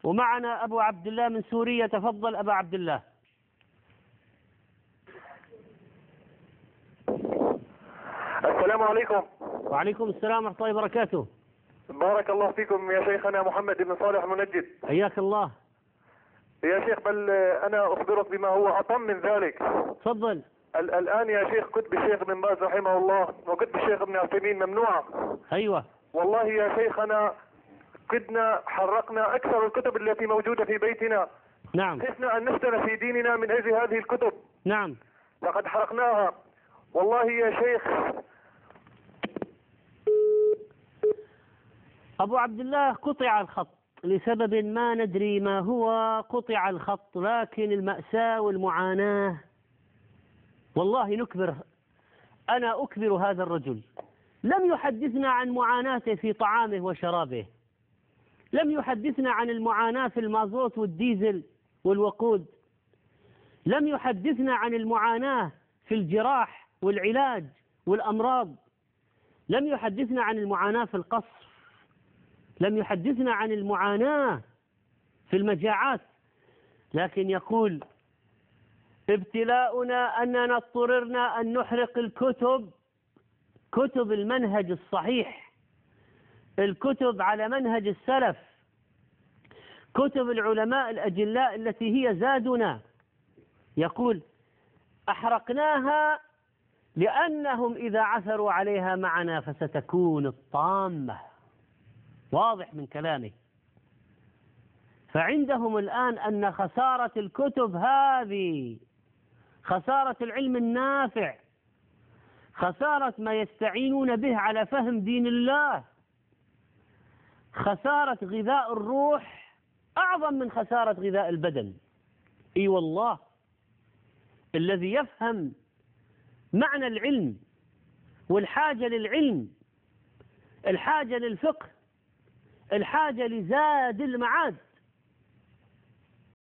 ومعنا أبو عبد الله من سوريا. تفضل أبا عبد الله. السلام عليكم. وعليكم السلام ورحمة الله وبركاته. بارك الله فيكم يا شيخنا محمد بن صالح المنجد. حياك الله يا شيخ، بل أنا أخبرك بما هو أطم من ذلك. تفضل. الآن يا شيخ كتب الشيخ ابن باز رحمه الله وكتب الشيخ ابن عثيمين ممنوعة. أيوة والله يا شيخنا قدنا حرقنا أكثر الكتب التي موجودة في بيتنا. نعم. خفنا أن نفتن في ديننا من أجل هذه الكتب. نعم. لقد حرقناها والله يا شيخ. أبو عبد الله قطع الخط لسبب ما ندري ما هو. قطع الخط، لكن المأساة والمعاناة والله نكبر. أنا أكبر هذا الرجل. لم يحدثنا عن معاناته في طعامه وشرابه، لم يحدثنا عن المعاناة في المازوت والديزل والوقود، لم يحدثنا عن المعاناة في الجراح والعلاج والأمراض، لم يحدثنا عن المعاناة في القصر، لم يحدثنا عن المعاناة في المجاعات. لكن يقول ابتلاؤنا أننا اضطررنا أن نحرق الكتب، كتب المنهج الصحيح، الكتب على منهج السلف، كتب العلماء الأجلاء التي هي زادنا. يقول أحرقناها لأنهم إذا عثروا عليها معنا فستكون الطامة. واضح من كلامه. فعندهم الآن أن خسارة الكتب هذه، خسارة العلم النافع، خسارة ما يستعينون به على فهم دين الله، خسارة غذاء الروح أعظم من خسارة غذاء البدن. إي والله، الذي يفهم معنى العلم والحاجة للعلم، الحاجة للفقه، الحاجة لزاد المعاد،